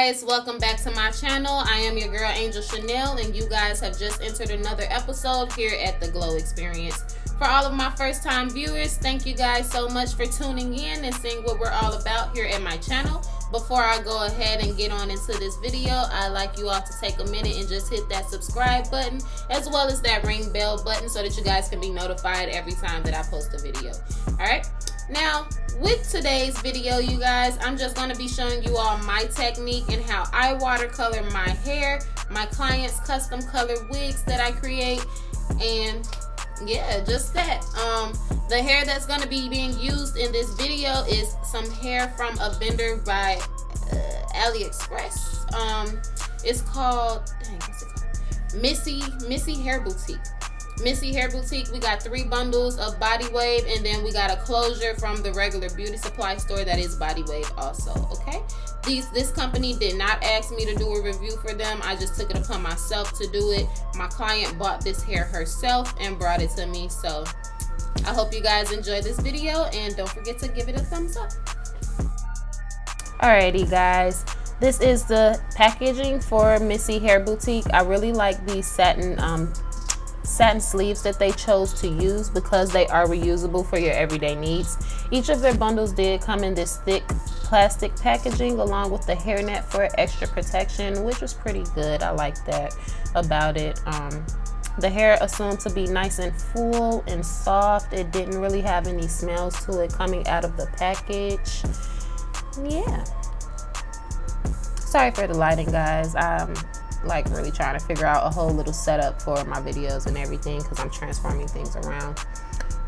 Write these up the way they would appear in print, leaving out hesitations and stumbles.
guys, welcome back to my channel. I am your girl Angel Chanel, and you guys have just entered another episode here at the Glow Experience. For all of my first time viewers, thank you guys so much for tuning in and seeing what we're all about here at my channel. Before I go ahead and get on into this video, I'd like you all to take a minute and just hit that subscribe button as well as that ring bell button so that you guys can be notified every time that I post a video. Alright, now with today's video, you guys, I'm just going to be showing you all my technique and how I watercolor my hair, my clients' custom colored wigs that I create, and yeah, just that. The hair that's going to be being used in this video is some hair from a vendor by AliExpress. It's called, what's it called? Missy Hair Boutique. Missy Hair Boutique. We got 3 bundles of body wave, and then we got a closure from the regular beauty supply store that is body wave also. Okay, this company did not ask me to do a review for them. I just took it upon myself to do it. My client bought this hair herself and brought it to me, so I hope you guys enjoy this video, and don't forget to give it a thumbs up. Alrighty guys, this is the packaging for Missy Hair Boutique. I really like these satin sleeves that they chose to use because they are reusable for your everyday needs. Each of their bundles did come in this thick plastic packaging along with the hairnet for extra protection, which was pretty good. I like that about it. The hair assumed to be nice and full and soft. It didn't really have any smells to it coming out of the package. Yeah, sorry for the lighting, guys. I'm like really trying to figure out a whole little setup for my videos and everything because I'm transforming things around.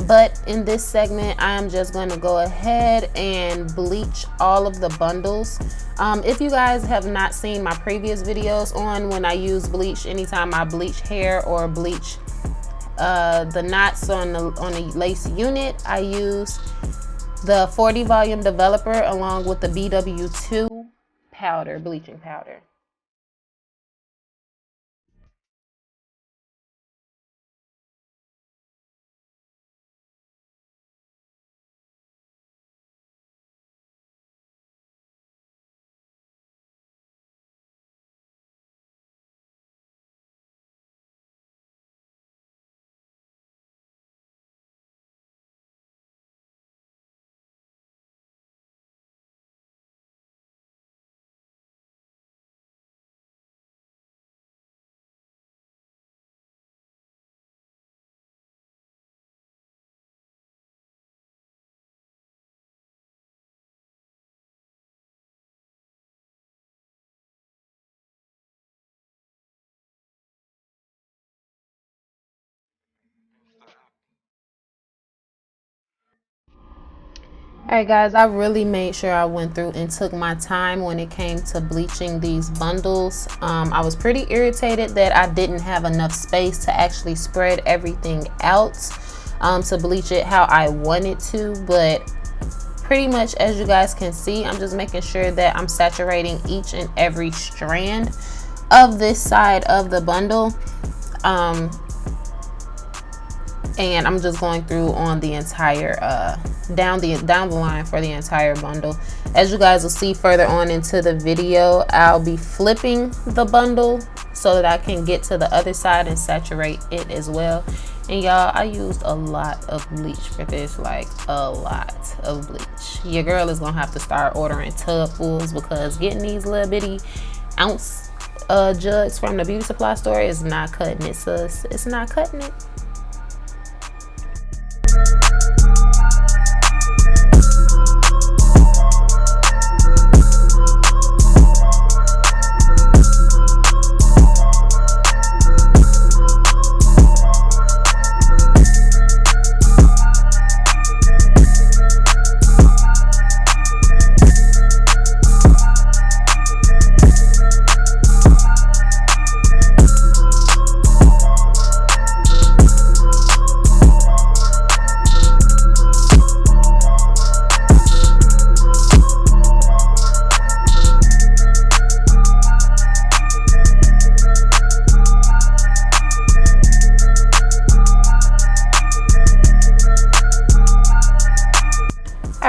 But in this segment, I am just going to go ahead and bleach all of the bundles. If you guys have not seen my previous videos on when I use bleach, anytime I bleach hair or bleach the knots on the lace unit, I use the 40 volume developer along with the BW2 powder, bleaching powder. Alright guys, I really made sure I went through and took my time when it came to bleaching these bundles. I was pretty irritated that I didn't have enough space to actually spread everything out to bleach it how I wanted to, but pretty much as you guys can see, I'm just making sure that I'm saturating each and every strand of this side of the bundle. And I'm just going through on the entire down the line for the entire bundle. As you guys will see further on into the video, I'll be flipping the bundle so that I can get to the other side and saturate it as well. And y'all, I used a lot of bleach for this, like a lot of bleach. Your girl is gonna have to start ordering tub fulls because getting these little bitty ounce jugs from the beauty supply store is not cutting it, sis. It's not cutting it.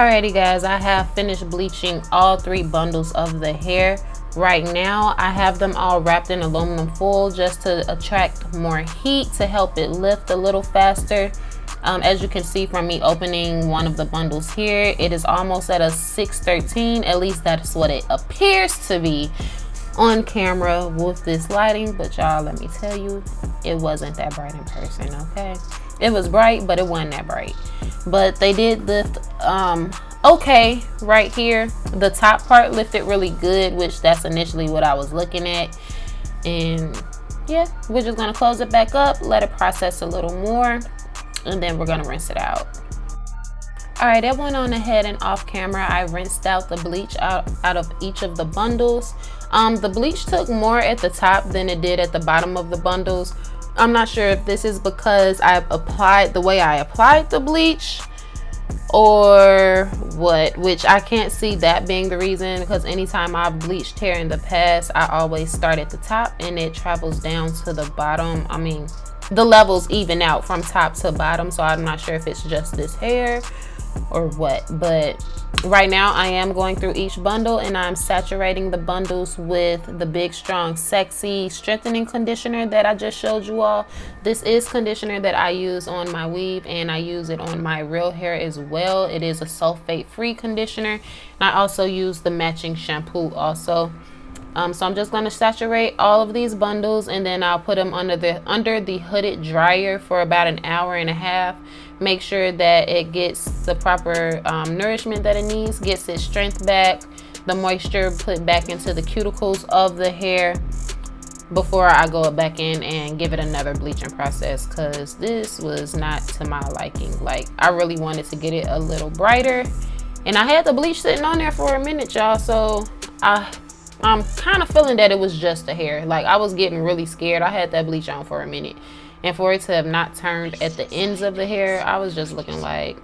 Alrighty guys, I have finished bleaching all 3 bundles of the hair. Right now I have them all wrapped in aluminum foil just to attract more heat to help it lift a little faster. As you can see from me opening one of the bundles here, it is almost at a 613. At least that's what it appears to be on camera with this lighting, but y'all, let me tell you, it wasn't that bright in person. Okay, it was bright, but it wasn't that bright. But they did lift okay right here. The top part lifted really good, which that's initially what I was looking at. And yeah, we're just gonna close it back up, let it process a little more, and then we're gonna rinse it out. All right, I went on ahead and off camera, I rinsed out the bleach out of each of the bundles. The bleach took more at the top than it did at the bottom of the bundles. I'm not sure if this is because I applied the way I applied the bleach or what, which I can't see that being the reason, because anytime I've bleached hair in the past, I always start at the top and it travels down to the bottom. I mean, the levels even out from top to bottom, so I'm not sure if it's just this hair or what. But right now I am going through each bundle and I'm saturating the bundles with the Big Strong Sexy strengthening conditioner that I just showed you all. This is conditioner that I use on my weave and I use it on my real hair as well. It is a sulfate free conditioner, and I also use the matching shampoo also. So I'm just going to saturate all of these bundles and then I'll put them under the hooded dryer for about an hour and a half. Make sure that it gets the proper nourishment that it needs, gets its strength back, the moisture put back into the cuticles of the hair before I go back in and give it another bleaching process, because this was not to my liking. Like, I really wanted to get it a little brighter and I had the bleach sitting on there for a minute, y'all, so I'm kind of feeling that it was just the hair. Like, I was getting really scared. I had that bleach on for a minute, and for it to have not turned at the ends of the hair, I was just looking like,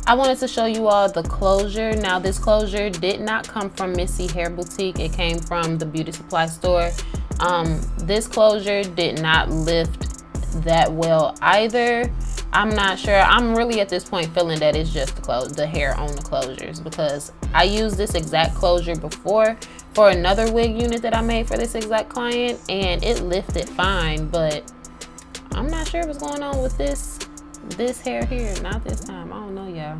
I wanted to show you all the closure. Now, this closure did not come from Missy Hair Boutique. It came from the beauty supply store. This closure did not lift that well either. I'm not sure. I'm really at this point feeling that it's just the hair on the closures, because I used this exact closure before for another wig unit that I made for this exact client and it lifted fine, but I'm not sure what's going on with this hair here. Not this time. I don't know, y'all.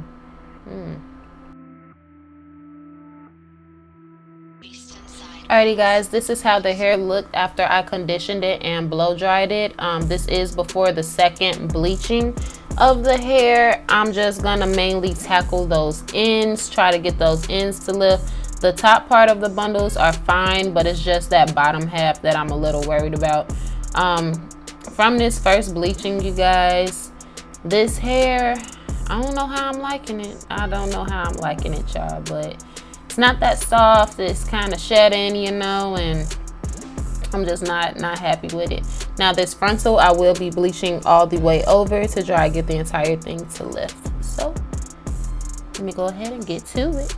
Alrighty guys, this is how the hair looked after I conditioned it and blow dried it. This is before the second bleaching of the hair. I'm just gonna mainly tackle those ends, try to get those ends to lift. The top part of the bundles are fine, but it's just that bottom half that I'm a little worried about. From this first bleaching, you guys, this hair, I don't know how I'm liking it. I don't know how I'm liking it, y'all, but it's not that soft. It's kind of shedding, you know, and I'm just not happy with it. Now, this frontal, I will be bleaching all the way over to try to get the entire thing to lift. So let me go ahead and get to it.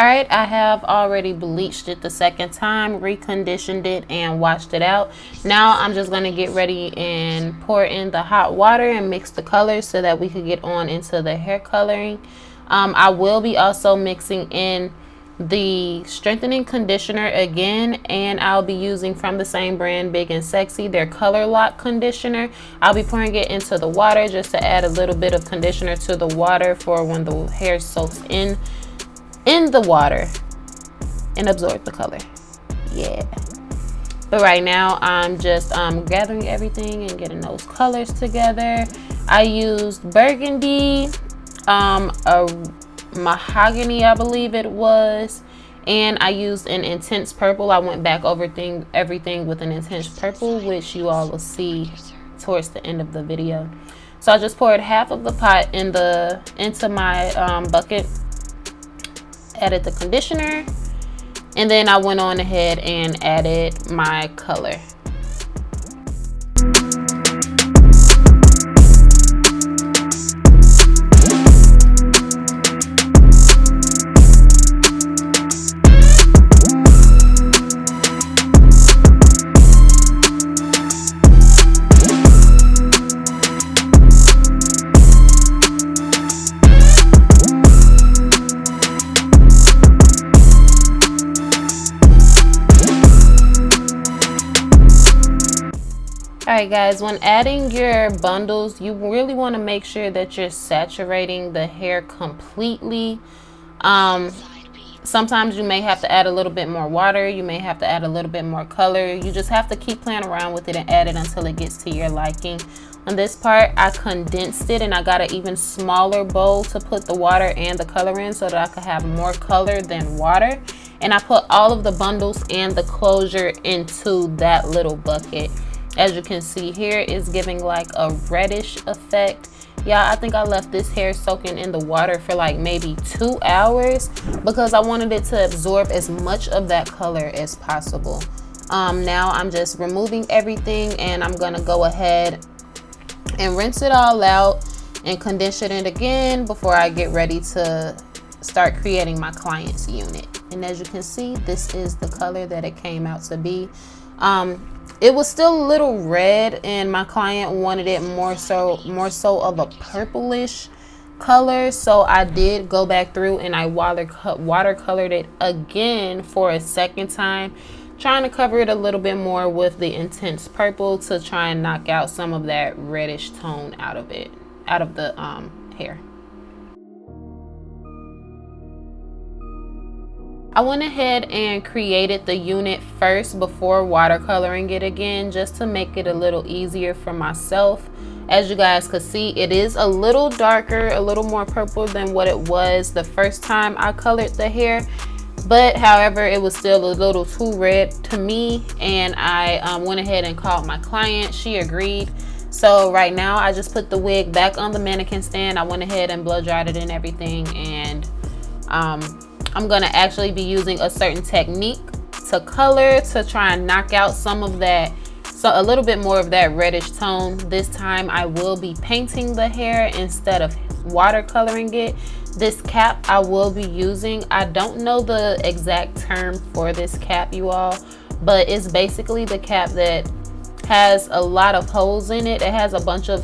Alright, I have already bleached it the second time, reconditioned it, and washed it out. Now I'm just going to get ready and pour in the hot water and mix the colors so that we could get on into the hair coloring. I will be also mixing in the strengthening conditioner again, and I'll be using from the same brand, Big and Sexy, their Color Lock conditioner. I'll be pouring it into the water just to add a little bit of conditioner to the water for when the hair soaks in the water and absorb the color. Yeah, but right now I'm just gathering everything and getting those colors together. I used Burgundy, a Mohoghany, I believe it was, and I used an intense purple. I went back over everything with an intense purple, which you all will see towards the end of the video. So I just poured half of the pot into my bucket, added the conditioner, and then I went on ahead and added my color. Alright guys, when adding your bundles, you really want to make sure that you're saturating the hair completely. Sometimes you may have to add a little bit more water, you may have to add a little bit more color. You just have to keep playing around with it and add it until it gets to your liking. On this part, I condensed it and I got an even smaller bowl to put the water and the color in so that I could have more color than water. And I put all of the bundles and the closure into that little bucket. As you can see here, it's giving like a reddish effect. Yeah, I think I left this hair soaking in the water for like maybe 2 hours because I wanted it to absorb as much of that color as possible. Now I'm just removing everything and I'm gonna go ahead and rinse it all out and condition it again before I get ready to start creating my client's unit. And as you can see, this is the color that it came out to be. It was still a little red and my client wanted it more so of a purplish color, so I did go back through and I watercolored it again for a second time, trying to cover it a little bit more with the intense purple to try and knock out some of that reddish tone out of the hair. I went ahead and created the unit first before watercoloring it again, just to make it a little easier for myself. As you guys could see, it is a little darker, a little more purple than what it was the first time I colored the hair. But however, it was still a little too red to me, and I went ahead and called my client. She agreed. So right now I just put the wig back on the mannequin stand. I went ahead and blow dried it and everything, and I'm gonna actually be using a certain technique to color to try and knock out some of that, so a little bit more of that reddish tone. This time I will be painting the hair instead of watercoloring it. This cap I will be using, I don't know the exact term for this cap, you all, but it's basically the cap that has a lot of holes in it. It has a bunch of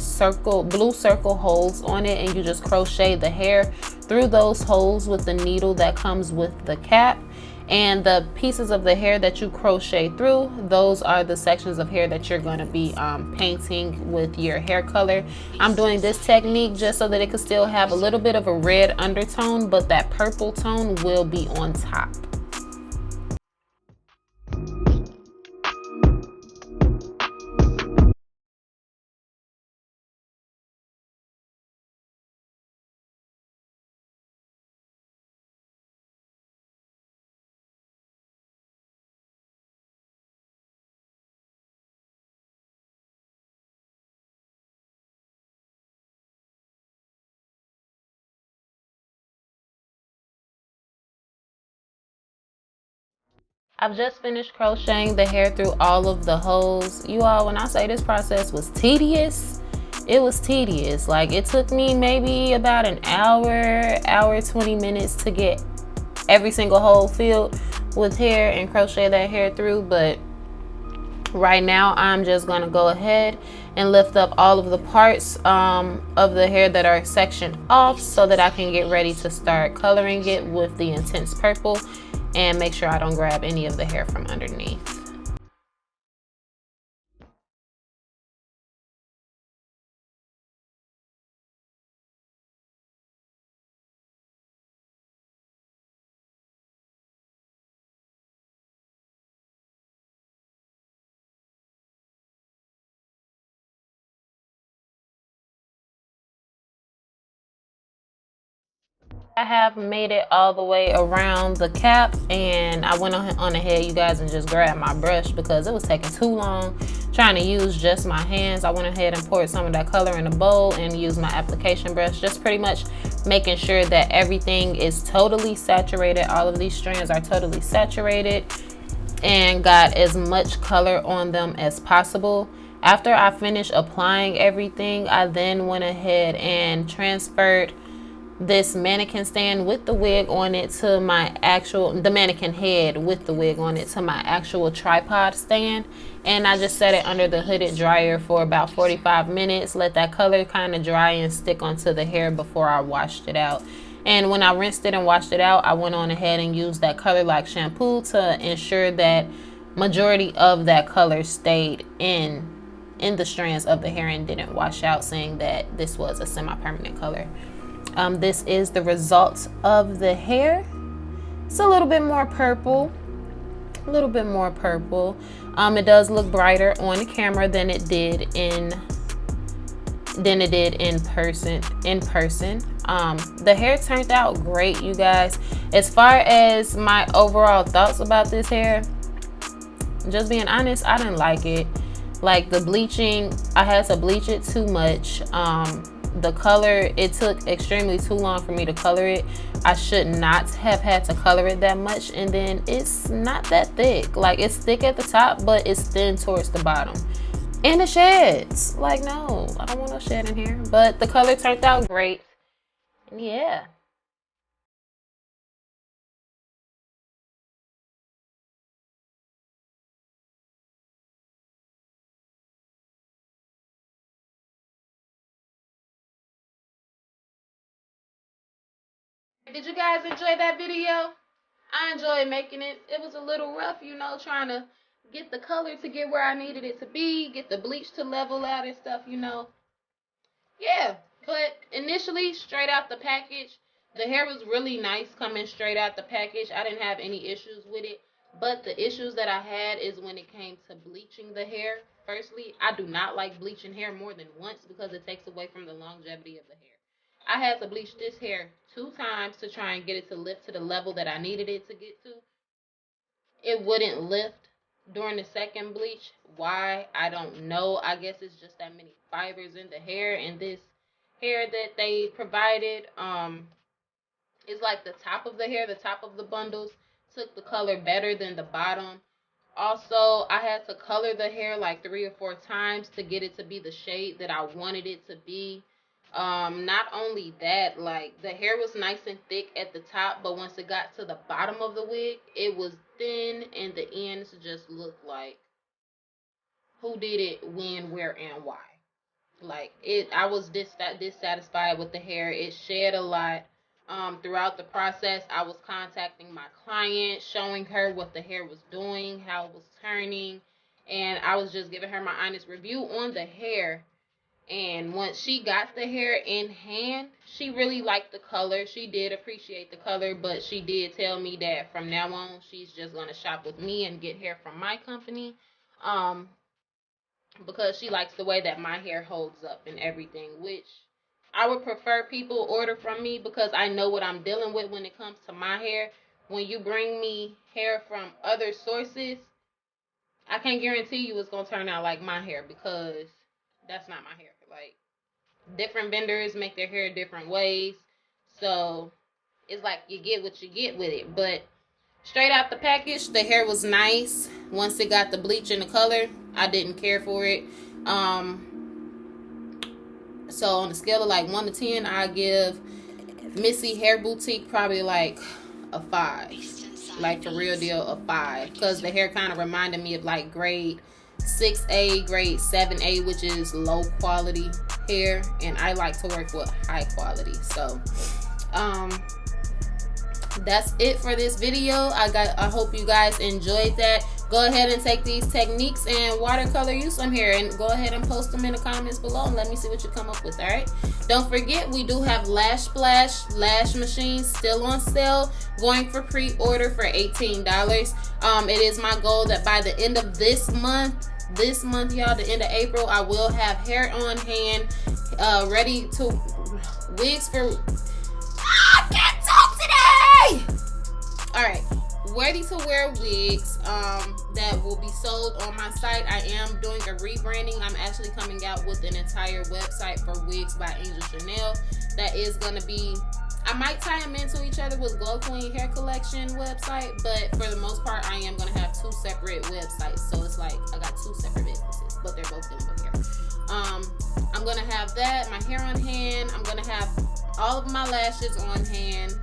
blue circle holes on it, and you just crochet the hair through those holes with the needle that comes with the cap. And the pieces of the hair that you crochet through, those are the sections of hair that you're going to be painting with your hair color. I'm doing this technique just so that it could still have a little bit of a red undertone, but that purple tone will be on top. I've just finished crocheting the hair through all of the holes. You all, when I say this process was tedious, it was tedious. Like, it took me maybe about an hour 20 minutes to get every single hole filled with hair and crochet that hair through. But right now I'm just gonna go ahead and lift up all of the parts of the hair that are sectioned off so that I can get ready to start coloring it with the intense purple and make sure I don't grab any of the hair from underneath. I have made it all the way around the cap, and I went on ahead, you guys, and just grabbed my brush because it was taking too long trying to use just my hands. I went ahead and poured some of that color in a bowl and used my application brush, just pretty much making sure that everything is totally saturated. All of these strands are totally saturated and got as much color on them as possible. After I finished applying everything, I then went ahead and transferred this mannequin stand with the wig on it to the mannequin head with the wig on it to my actual tripod stand, and I just set it under the hooded dryer for about 45 minutes, let that color kind of dry and stick onto the hair before I washed it out. And when I rinsed it and washed it out, I went on ahead and used that Color Lock shampoo to ensure that majority of that color stayed in in the strands of the hair and didn't wash out, saying that this was a semi-permanent color. This is the result of the hair. It's a little bit more purple. A little bit more purple. It does look brighter on the camera than it did in person. The hair turned out great, you guys. As far as my overall thoughts about this hair, just being honest, I didn't like it. Like the bleaching, I had to bleach it too much. The color, it took extremely too long for me to color it. I should not have had to color it that much. And then it's not that thick. Like, it's thick at the top, but it's thin towards the bottom. And it sheds. Like, no, I don't want no shed in here. But the color turned out great. Yeah. Did you guys enjoy that video? I enjoyed making it. It was a little rough, you know, trying to get the color to get where I needed it to be, get the bleach to level out and stuff, you know. Yeah, but initially, straight out the package, the hair was really nice coming straight out the package. I didn't have any issues with it, but the issues that I had is when it came to bleaching the hair. Firstly, I do not like bleaching hair more than once because it takes away from the longevity of the hair. I had to bleach this hair 2 times to try and get it to lift to the level that I needed it to get to. It wouldn't lift during the second bleach. Why? I don't know. I guess it's just that many fibers in the hair, and this hair that they provided is like the top of the hair, the top of the bundles took the color better than the bottom. Also, I had to color the hair like 3 or 4 times to get it to be the shade that I wanted it to be. Not only that, like, the hair was nice and thick at the top, but once it got to the bottom of the wig, it was thin, and the ends just looked like who did it, when, where, and why. Like, I was dissatisfied with the hair. It shed a lot. Throughout the process, I was contacting my client, showing her what the hair was doing, how it was turning, and I was just giving her my honest review on the hair. And once she got the hair in hand, she really liked the color. She did appreciate the color, but she did tell me that from now on, she's just going to shop with me and get hair from my company. Because she likes the way that my hair holds up and everything, which I would prefer people order from me because I know what I'm dealing with when it comes to my hair. When you bring me hair from other sources, I can't guarantee you it's going to turn out like my hair because that's not my hair. Like, different vendors make their hair different ways, so it's like you get what you get with it. But straight out the package, the hair was nice. Once it got the bleach and the color, I didn't care for it. So on a scale of like 1 to 10, I give Missy Hair Boutique probably like a 5. Like, for real deal, a 5, because the hair kind of reminded me of like grade 6A, grade 7A, which is low quality hair, and I like to work with high quality. So that's it for this video. I hope you guys enjoyed that. Go ahead and take these techniques and watercolor you some hair, and go ahead and post them in the comments below and let me see what you come up with. All right, don't forget, we do have Lash Splash lash machines still on sale, going for pre-order for $18. It is my goal that by the end of this month, y'all, the end of April, I will have hair on hand, ready to wigs for I can't talk today. All right, ready to wear wigs that will be sold on my site. I am doing a rebranding. I'm actually coming out with an entire website for wigs by Angel Chanel. That is going to be, I might tie them into each other with Glow Queen Hair Collection website, but for the most part, I am going to have 2 separate websites. So it's like I got 2 separate businesses, but they're both dealing with hair. I'm going to have that, my hair on hand. I'm going to have all of my lashes on hand.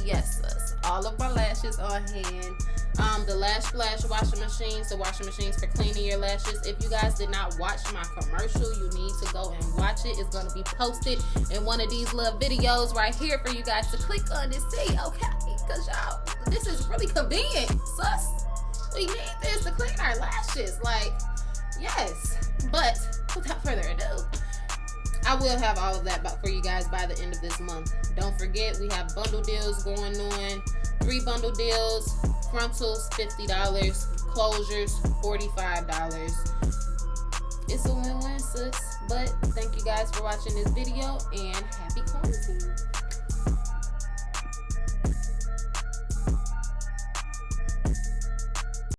Yes, sis, all of my lashes on hand. The Lash Splash washing machines, the washing machines for cleaning your lashes. If you guys did not watch my commercial, you need to go and watch it. It's going to be posted in one of these little videos right here for you guys to click on to see, okay? Because y'all, this is really convenient, sus. We need this to clean our lashes. Like, Yes. But without further ado, I will have all of that for you guys by the end of this month. Don't forget, we have bundle deals going on. 3 bundle deals. Frontals, $50. Closures, $45. It's a win-win, sis. But thank you guys for watching this video, and happy quarantine.